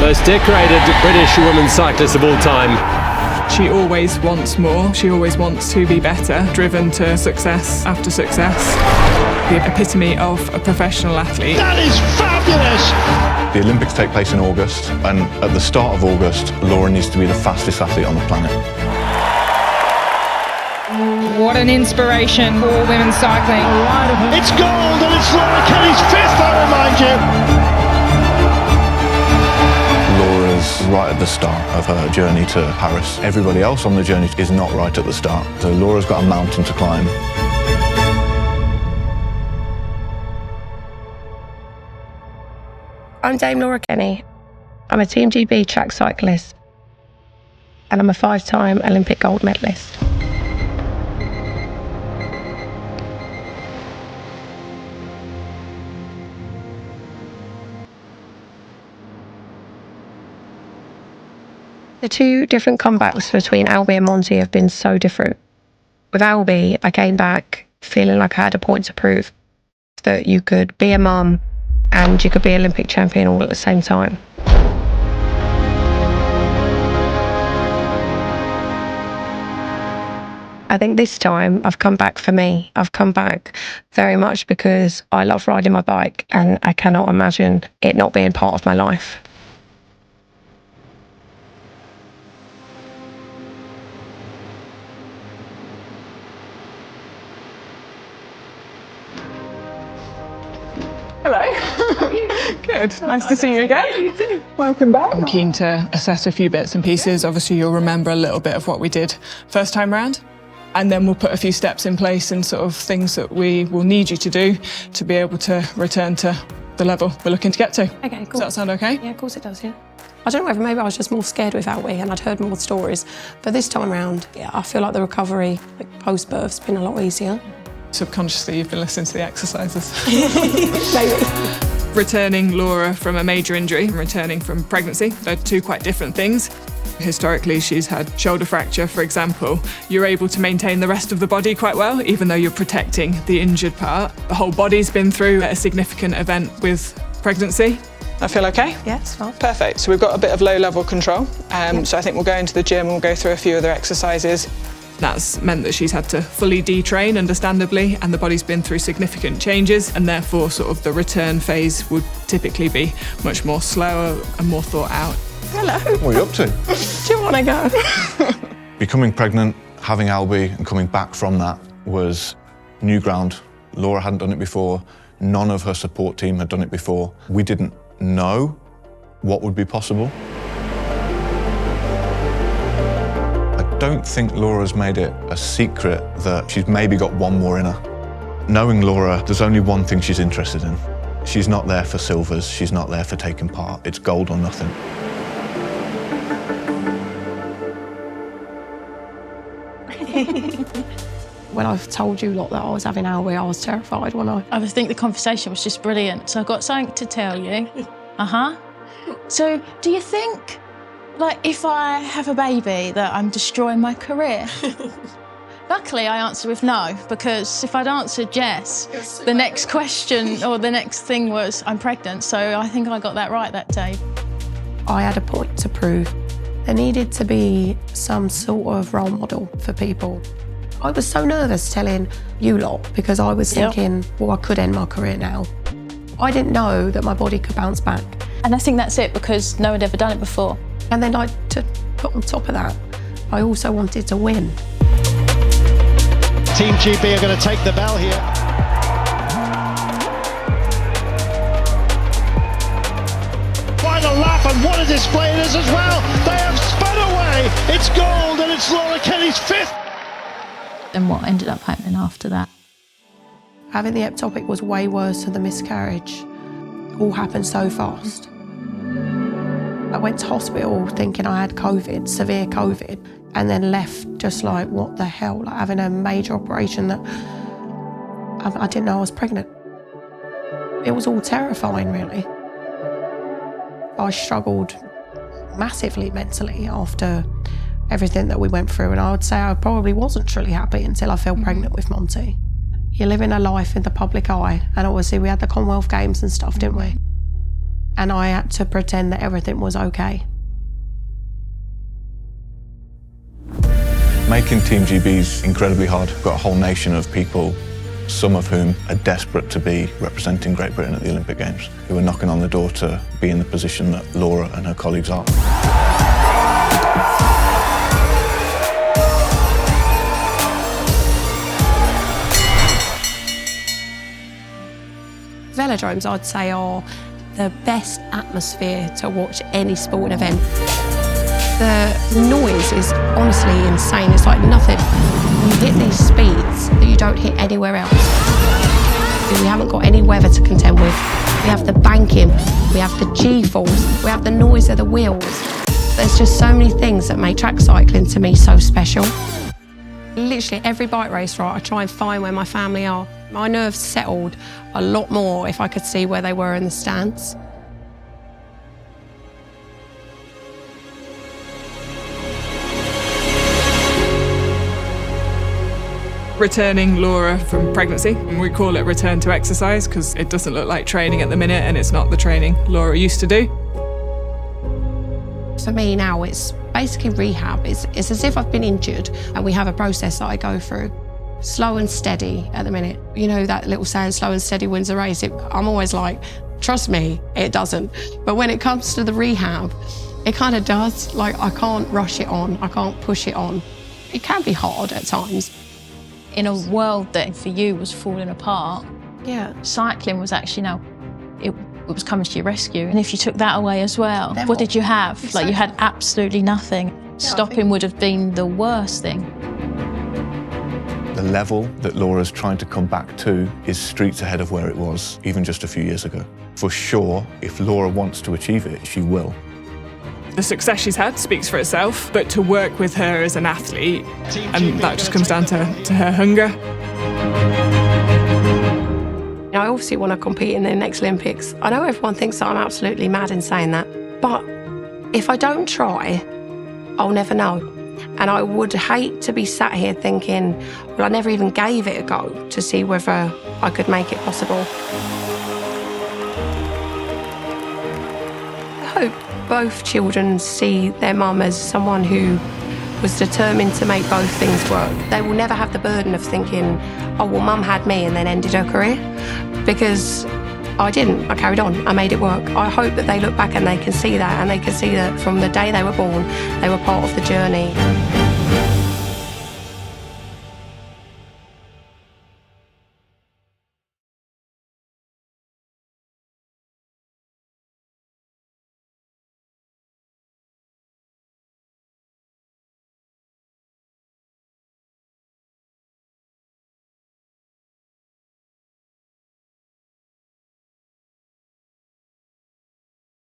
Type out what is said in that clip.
Most decorated British women's cyclist of all time. She always wants more. She always wants to be better, driven to success after success. The epitome of a professional athlete. That is fabulous! The Olympics take place in August, and at the start of August, Laura needs to be the fastest athlete on the planet. What an inspiration for women's cycling. It's gold, and it's Laura Kelly's fifth, I remind you. Laura's right at the start of her journey to Paris. Everybody else on the journey is not right at the start, so Laura's got a mountain to climb. I'm Dame Laura Kenny. I'm a Team GB track cyclist, and I'm a 5-time Olympic gold medalist. The two different comebacks between Albie and Monty have been so different. With Albie, I came back feeling like I had a point to prove, that you could be a mum and you could be Olympic champion all at the same time. I think this time I've come back for me. I've come back very much because I love riding my bike, and I cannot imagine it not being part of my life. Hello. Good. Nice to see you again. Welcome back. I'm keen to assess a few bits and pieces. Obviously, you'll remember a little bit of what we did first time round. And then we'll put a few steps in place and sort of things that we will need you to do to be able to return to the level we're looking to get to. Okay, cool. Does that sound okay? Yeah, of course it does, yeah. I don't know whether maybe I was just more scared with Albie and I'd heard more stories. But this time around, yeah, I feel like the recovery post-birth's been a lot easier. Subconsciously, you've been listening to the exercises. Maybe. Returning Laura from a major injury and returning from pregnancy, they're two quite different things. Historically, she's had shoulder fracture, for example. You're able to maintain the rest of the body quite well, even though you're protecting the injured part. The whole body's been through a significant event with pregnancy. I feel okay? Yeah, it's fine. Perfect. So we've got a bit of low-level control. So I think we'll go into the gym and we'll go through a few other exercises. That's meant that she's had to fully detrain, understandably, and the body's been through significant changes, and therefore sort of the return phase would typically be much more slower and more thought out. Hello. What are you up to? Do you want to go? Becoming pregnant, having Albie, and coming back from that was new ground. Laura hadn't done it before. None of her support team had done it before. We didn't know what would be possible. I don't think Laura's made it a secret that she's maybe got one more in her. Knowing Laura, there's only one thing she's interested in. She's not there for silvers, she's not there for taking part. It's gold or nothing. When I've told you lot that I was having Albie, I was terrified, wasn't I? I think the conversation was just brilliant. So I've got something to tell you. So do you think, like, if I have a baby, that I'm destroying my career? Luckily, I answered with no, because if I'd answered yes, the next question or the next thing was, I'm pregnant. So I think I got that right that day. I had a point to prove. There needed to be some sort of role model for people. I was so nervous telling you lot because I was thinking, well, I could end my career now. I didn't know that my body could bounce back. And I think that's it, because no one had ever done it before. And then to put on top of that, I also wanted to win. Team GB are going to take the bell here. Final lap, and what a display it is as well. They have spun away. It's gold, and it's Laura Kelly's fifth. And what ended up happening after that? Having the ectopic was way worse than the miscarriage. It all happened so fast. I went to hospital thinking I had COVID, severe COVID, and then left just like, what the hell, like having a major operation that I didn't know I was pregnant. It was all terrifying, really. I struggled massively mentally after everything that we went through, and I would say I probably wasn't truly happy until I fell pregnant with Monty. You're living a life in the public eye, and obviously we had the Commonwealth Games and stuff, didn't we? and I had to pretend that everything was okay. Making Team GB is incredibly hard. We've got a whole nation of people, some of whom are desperate to be representing Great Britain at the Olympic Games, who are knocking on the door to be in the position that Laura and her colleagues are. Velodromes, I'd say, are the best atmosphere to watch any sporting event. The noise is honestly insane. It's like nothing. You hit these speeds that you don't hit anywhere else. We haven't got any weather to contend with. We have the banking, we have the G-force, we have the noise of the wheels. There's just so many things that make track cycling to me so special. Literally every bike race, right, I try and find where my family are. My nerves settled a lot more if I could see where they were in the stands. Returning Laura from pregnancy. We call it return to exercise because it doesn't look like training at the minute, and it's not the training Laura used to do. For me now, it's basically rehab. It's as if I've been injured, and we have a process that I go through. Slow and steady at the minute. You know that little saying, slow and steady wins the race? I'm always like, trust me, it doesn't. But when it comes to the rehab, it kind of does. Like, I can't rush it on, I can't push it on. It can be hard at times. In a world that for you was falling apart, Yeah. cycling was actually it was coming to your rescue. And if you took that away as well, Then what did you have? Exactly. Like, you had absolutely nothing. Stopping would have been the worst thing. The level that Laura's trying to come back to is streets ahead of where it was even just a few years ago. For sure, if Laura wants to achieve it, she will. The success she's had speaks for itself, but to work with her as an athlete, and that just comes down to her hunger. I obviously want to compete in the next Olympics. I know everyone thinks that I'm absolutely mad in saying that, but if I don't try, I'll never know. And I would hate to be sat here thinking, well, I never even gave it a go to see whether I could make it possible. I hope both children see their mum as someone who was determined to make both things work. They will never have the burden of thinking, oh, well, mum had me and then ended her career, because I didn't. I carried on. I made it work. I hope that they look back and they can see that, and they can see that from the day they were born, they were part of the journey.